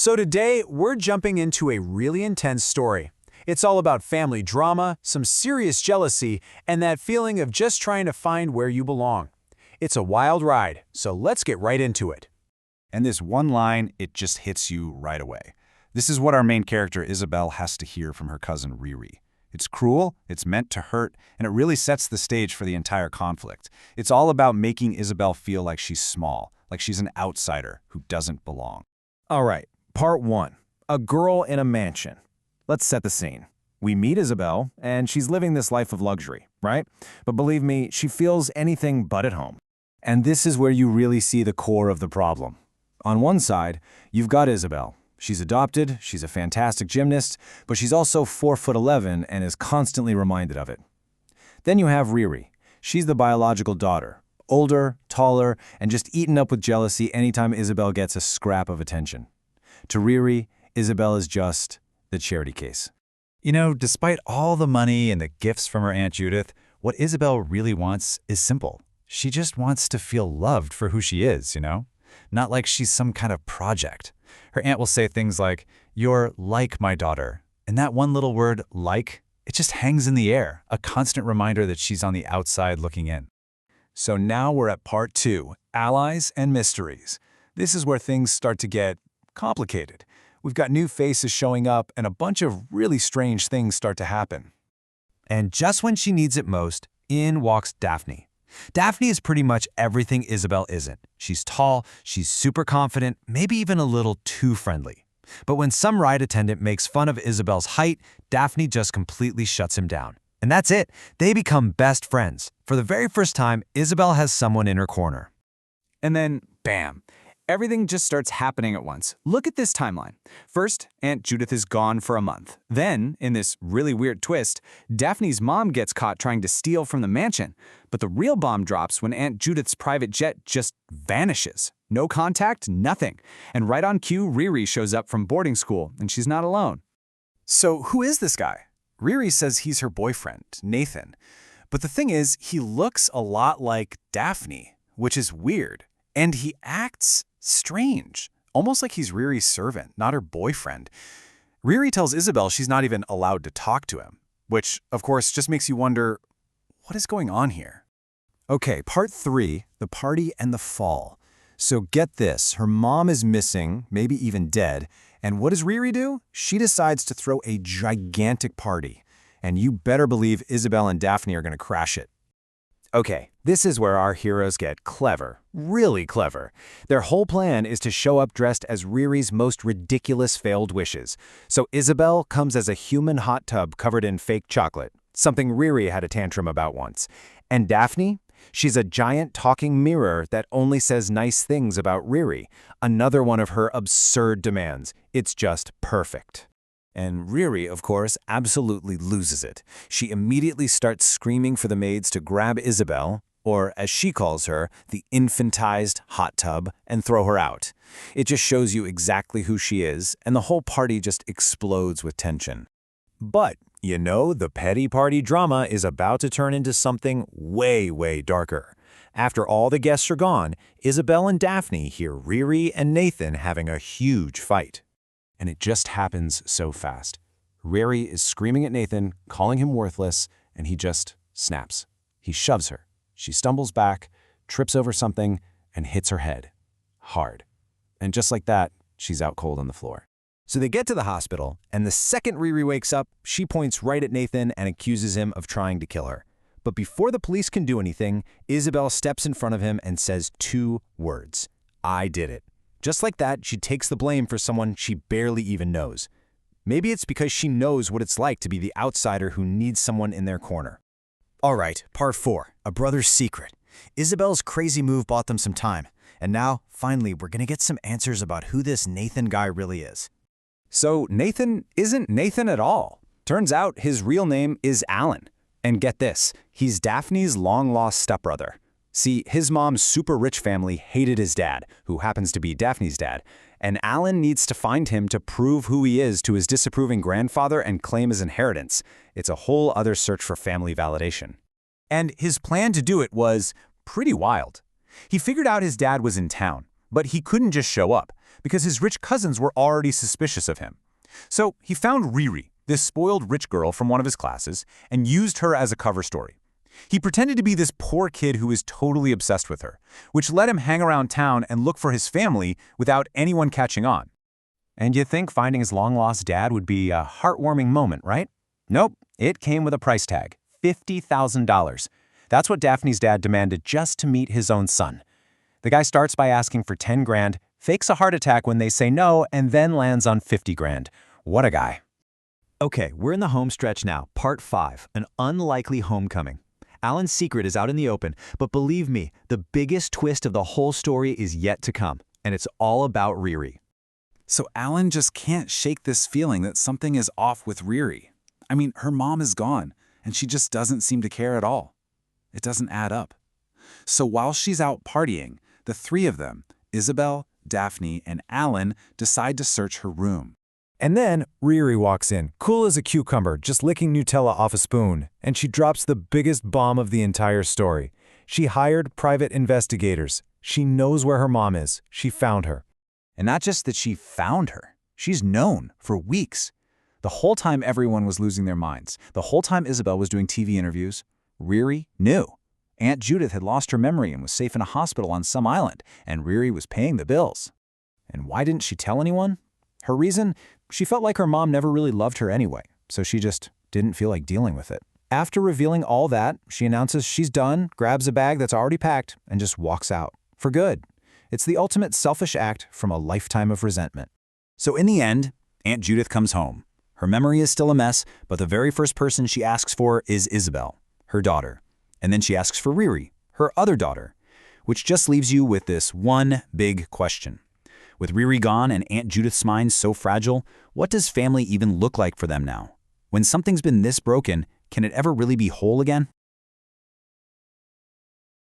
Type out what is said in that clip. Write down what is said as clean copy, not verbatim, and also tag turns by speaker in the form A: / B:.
A: So today, we're jumping into a really intense story. It's all about family drama, some serious jealousy, and that feeling of just trying to find where you belong. It's a wild ride, so let's get right into it.
B: And this one line, it just hits you right away. This is what our main character Isabel has to hear from her cousin Riri. It's cruel, it's meant to hurt, and it really sets the stage for the entire conflict. It's all about making Isabel feel like she's small, like she's an outsider who doesn't belong.
C: All right, part 1. A girl in a mansion. Let's set the scene. We meet Isabel, and she's living this life of luxury, right? But believe me, she feels anything but at home. And this is where you really see the core of the problem. On one side, you've got Isabel. She's adopted, she's a fantastic gymnast, but she's also 4'11" and is constantly reminded of it. Then you have Riri. She's the biological daughter, older, taller, and just eaten up with jealousy anytime Isabel gets a scrap of attention. To Riri, Isabel is just the charity case.
D: You know, despite all the money and the gifts from her Aunt Judith, what Isabel really wants is simple. She just wants to feel loved for who she is, Not like she's some kind of project. Her aunt will say things like, "You're like my daughter." And that one little word, like, it just hangs in the air, a constant reminder that she's on the outside looking in.
A: So now we're at part 2, allies and mysteries. This is where things start to get complicated. We've got new faces showing up and a bunch of really strange things start to happen.
E: And just when she needs it most, in walks Daphne. Daphne is pretty much everything Isabel isn't. She's tall, she's super confident, maybe even a little too friendly. But when some ride attendant makes fun of Isabel's height, Daphne just completely shuts him down. And that's it. They become best friends. For the very first time, Isabel has someone in her corner.
F: And then, bam, everything just starts happening at once. Look at this timeline. First, Aunt Judith is gone for a month. Then, in this really weird twist, Daphne's mom gets caught trying to steal from the mansion. But the real bomb drops when Aunt Judith's private jet just vanishes. No contact, nothing. And right on cue, Riri shows up from boarding school, and she's not alone.
B: So who is this guy? Riri says he's her boyfriend, Nathan. But the thing is, he looks a lot like Daphne, which is weird. And he acts strange, almost like he's Riri's servant, not her boyfriend. Riri tells Isabel she's not even allowed to talk to him, which, of course, just makes you wonder, what is going on here?
C: Okay, part 3, the party and the fall. So get this, her mom is missing, maybe even dead, and what does Riri do? She decides to throw a gigantic party. And you better believe Isabel and Daphne are going to crash it. Okay, this is where our heroes get clever, really clever. Their whole plan is to show up dressed as Riri's most ridiculous failed wishes. So Isabel comes as a human hot tub covered in fake chocolate, something Riri had a tantrum about once. And Daphne? She's a giant talking mirror that only says nice things about Riri, another one of her absurd demands. It's just perfect. And Riri, of course, absolutely loses it. She immediately starts screaming for the maids to grab Isabel, or as she calls her, the infantized hot tub, and throw her out. It just shows you exactly who she is, and the whole party just explodes with tension. But, the petty party drama is about to turn into something way, way darker. After all the guests are gone, Isabel and Daphne hear Riri and Nathan having a huge fight. And it just happens so fast. Riri is screaming at Nathan, calling him worthless, and he just snaps. He shoves her. She stumbles back, trips over something, and hits her head. Hard. And just like that, she's out cold on the floor. So they get to the hospital, and the second Riri wakes up, she points right at Nathan and accuses him of trying to kill her. But before the police can do anything, Isabel steps in front of him and says 2 words. "I did it." Just like that, she takes the blame for someone she barely even knows. Maybe it's because she knows what it's like to be the outsider who needs someone in their corner. All right, part 4, a brother's secret. Isabel's crazy move bought them some time. And now, finally, we're going to get some answers about who this Nathan guy really is.
F: So Nathan isn't Nathan at all. Turns out his real name is Alan. And get this, he's Daphne's long-lost stepbrother. See, his mom's super rich family hated his dad, who happens to be Daphne's dad, and Alan needs to find him to prove who he is to his disapproving grandfather and claim his inheritance. It's a whole other search for family validation. And his plan to do it was pretty wild. He figured out his dad was in town,
B: But he couldn't just show up, because his rich cousins were already suspicious of him. So he found Riri, this spoiled rich girl from one of his classes, and used her as a cover story. He pretended to be this poor kid who was totally obsessed with her, which let him hang around town and look for his family without anyone catching on. And you'd think finding his long-lost dad would be a heartwarming moment, right? Nope, it came with a price tag, $50,000. That's what Daphne's dad demanded just to meet his own son. The guy starts by asking for 10 grand, fakes a heart attack when they say no, and then lands on 50 grand. What a guy.
E: Okay, we're in the home stretch now, part 5, an unlikely homecoming. Alan's secret is out in the open, but believe me, the biggest twist of the whole story is yet to come, and it's all about Riri.
F: So Alan just can't shake this feeling that something is off with Riri. I mean, her mom is gone, and she just doesn't seem to care at all. It doesn't add up. So while she's out partying, the three of them, Isabel, Daphne, and Alan, decide to search her room.
C: And then Riri walks in, cool as a cucumber, just licking Nutella off a spoon, and she drops the biggest bomb of the entire story. She hired private investigators. She knows where her mom is. She found her.
F: And not just that she found her, she's known for weeks. The whole time everyone was losing their minds, the whole time Isabel was doing TV interviews, Riri knew. Aunt Judith had lost her memory and was safe in a hospital on some island, and Riri was paying the bills. And why didn't she tell anyone? Her reason? She felt like her mom never really loved her anyway, so she just didn't feel like dealing with it. After revealing all that, she announces she's done, grabs a bag that's already packed, and just walks out. For good. It's the ultimate selfish act from a lifetime of resentment.
B: So in the end, Aunt Judith comes home. Her memory is still a mess, but the very first person she asks for is Isabel, her daughter. And then she asks for Riri, her other daughter, which just leaves you with this one big question. With Riri gone and Aunt Judith's mind so fragile, what does family even look like for them now? When something's been this broken, can it ever really be whole again?